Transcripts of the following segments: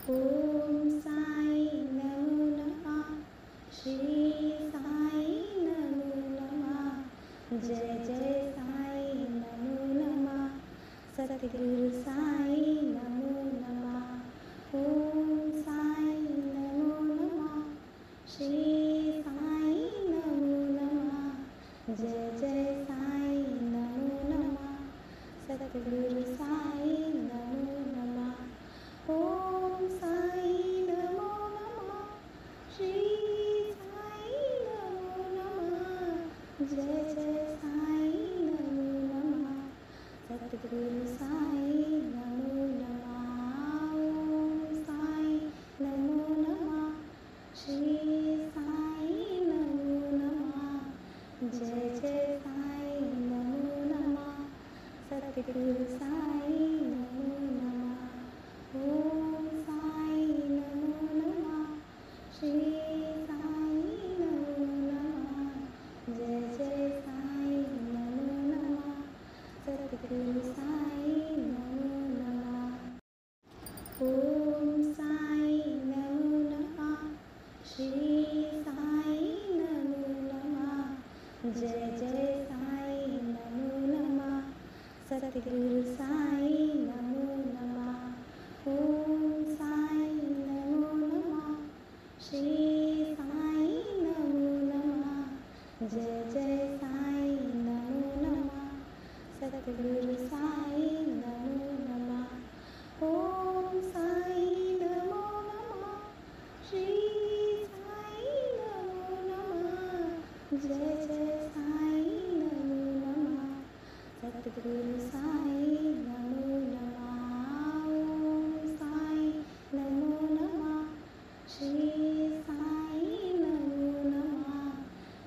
ओम साई नमो नमः। श्री साई नमो नमः। जय जय साई नमो नमः। सतगुरु साई नमो नमः। ओम साई नमो नमः। श्री साई नमो नमः। जय जय साई नमो नमः। सतगुरु साई नमो नमः। ओम साई नमो नमः। श्री साई नमो नमः। जय जय साई नमो नमः। सतगुरु साई नमो नमः। ओम साई नमो नमः। श्री साई नमो नमः। जय जय साई नमो नमः। सतगुरु साई नमो नमः। ओम साई नमो नमः। श्री साई नमो नमः। जय जय साई नमो नमः। सतगुरु साई नमो नमः। ओम साई नमो नमः। श्री साई नमो नमः। जय जय साई नमो नमः। सतगुरु साई नमो नमः। ओम साई नमो नमः। श्री साई नमो नमः। जय जय साई नमो नमः। सतगुरु साई नमो नमः। ओम साई नमो नमः। श्री साई नमो नमः। जय जय साई नमो नमः। सतगुरु साई नमो नमः। ओम साई नमो नमः। श्री साई नमो नमः।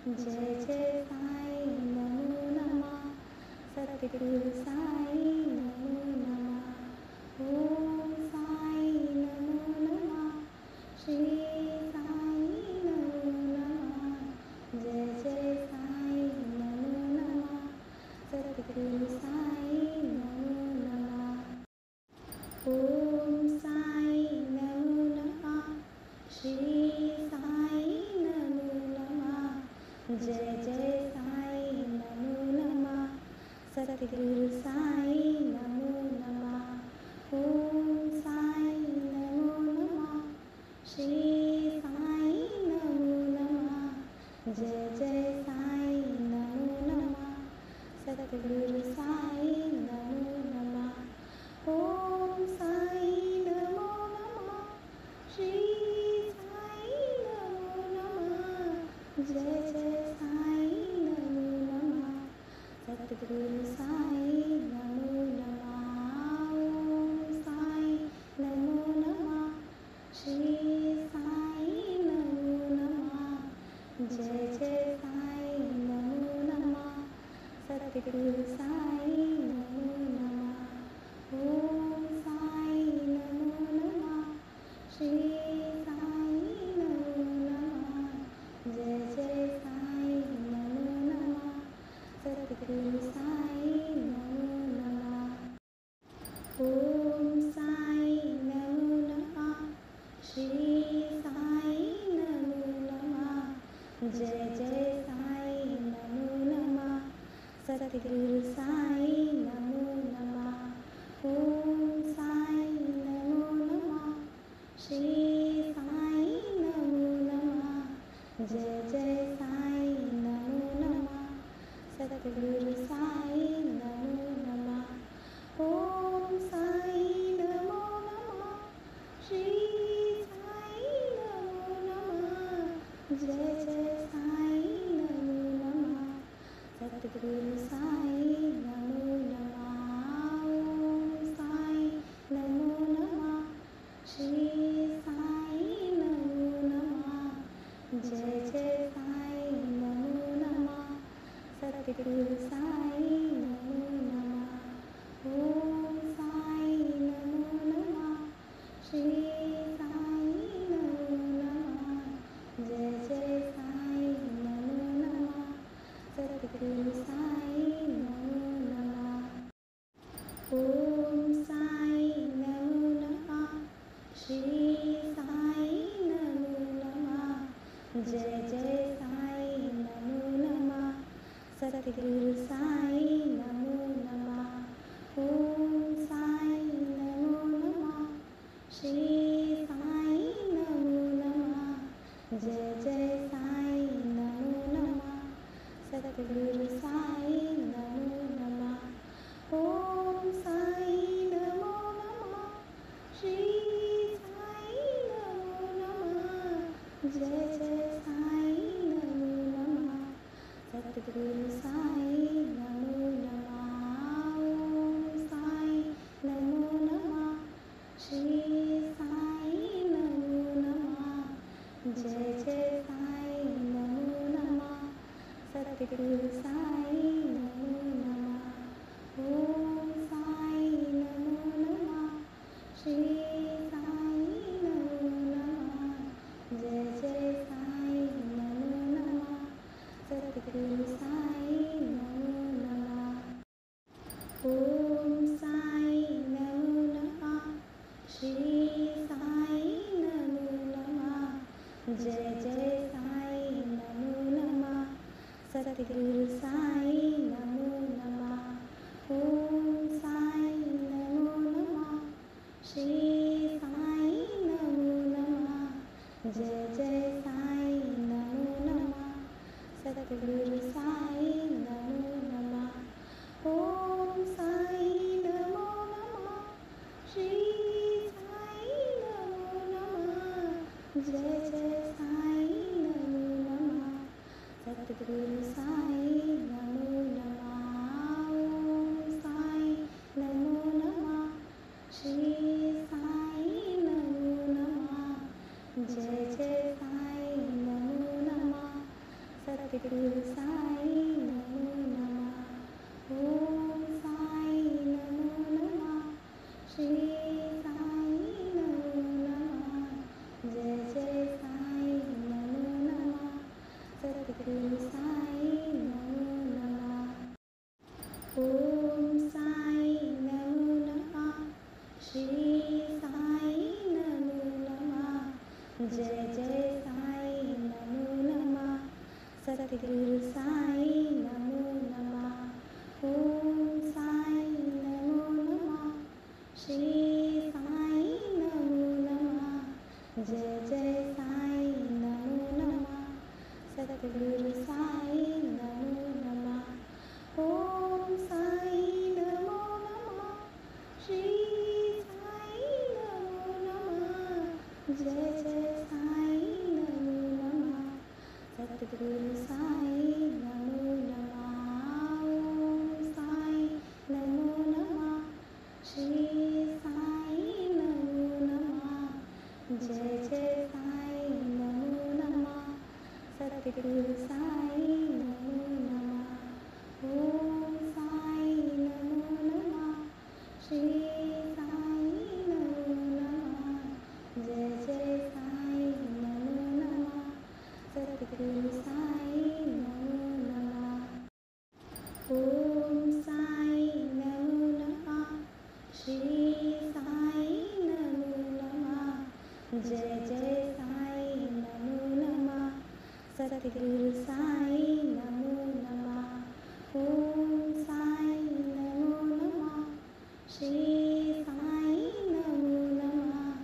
जय जय साई नमो नमः। सतगुरु साई नमो नमः। ओम साई नमो नमः। श्री साई नमो नमः। जय जय साई नमो नमः। सतगुरु साई नमो नमः। ओम साई नमो नमः। श्री साई नमो नमः। जय जय साई नमो नमः। सतगुरु साई नमो नमः। ओम साई नमो नमः। श्री साई नमो नमः। जय जय साई नमो नमः। सतगुरु साई नमो नमः। ओम साई नमो नमः। श्री साई नमो नमः। जय जय साई नमो नमः। सतगुरु साई नमो नमः। ओम साई नमो नमः। श्री साई नमो नमः। जय जय साई नमो नमः। सतगुरु साई नमो नमः। ओम साई नमो नमः। श्री साई नमो नमः। जय जय साई नमो नमः। सतगुरु साई नमो नमः। ओम साई नमो नमः। श्री साई नमो नमः। जय जय साई नमो नमः। सतगुरु साई नमो नमः। ओम साई नमो नमः। श्री साई नमो नमः। जय जय साई नमो नमः। सतगुरु साई नमो नमः। ओम साई नमो नमः। श्री साई नमो नमः। जय जय साई नमो नमः। सतगुरु साई नमो नमः। ओम साई नमो नमः। श्री साई नमो नमः। जय जय साई नमो नमः। सतगुरु साई नमो नमः। ओम साई नमो नमः। श्री साई नमो नमः। जय जय साई नमो नमः। सतगुरु साई नमो नमः। ओम साई नमो नमः। श्री जय जय साई नमो नमः सतगुरु साई नमो नमः ओम साई नमो नमः श्री साई नमो नमः जय जय साई नमो नमः सतगुरु साई नमो नमः ओम साई नमो नमः श्री साई नमो नमः जय जय साई नमो नमः सतगुरु साई नमो नमः ओम साई नमो नमः श्री साई नमो नमः जय जय साई नमो नमः सतगुरु साई नमो नमः ओम साई नमो नमः श्री साई नमो नमः जय जय साई नमो नमः सतगुरु साई नमो नमः ओम साई नमो नमः श्री साई नमो नमः जय जय साई नमो नमः सतगुरु साई नमो नमः ओम साई नमो नमः श्री साई नमो नमः जय जय साई नमो नमः सतगुरु साई नमो नमः ओम साई नमो नमः श्री साई नमो नमः जय जय साई नमो नमः सतगुरु साई नमो नमः ओम साई नमो नमः श्री साई नमो नमः जय जय साई नमो नमः सतगुरु साई नमो नमः ओम साई नमो नमः श्री साई नमो नमः जय जय साई नमो नमः सतगुरु साई नमो नमः ओम साई नमो नमः श्री साई नमो नमः जय जय साई नमो नमः सतगुरु साई नमो नमः ओम साई नमो नमः श्री साई नमो नमः जय जय साई नमो नमः सतगुरु साई नमो नमः ओम साई नमो नमः श्री साई नमो नमः जय जय साई नमो नमः सतगुरु साई नमो नमः ओम साई नमो नमः श्री साई नमो नमः जय जय साई नमो नमः सतगुरु साई नमो नमः ओम साई नमो नमः श्री साई नमो नमः जय जय साई नमो नमः सतगुरु साई नमो नमः ओम साई नमो नमः श्री साई नमो नमः जय जय साई नमो नमः सतगुरु साई नमो नमः ओम साई नमो नमः श्री साई नमो नमः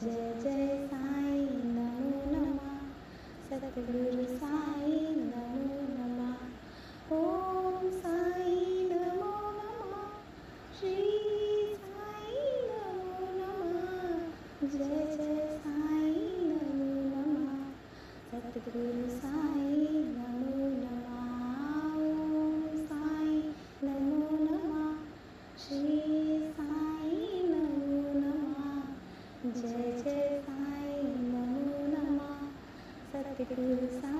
जय जय साई नमो नमः सतगुरु साई नमो नमः ओम साई नमो नमः श्री साई नमो नमः जय जय साई नमो नमः सतगुरु साई नमो नमः ओम साई नमो नमः श्री साई नमो नमः जय जय साई नमो नमः सतगुरु साई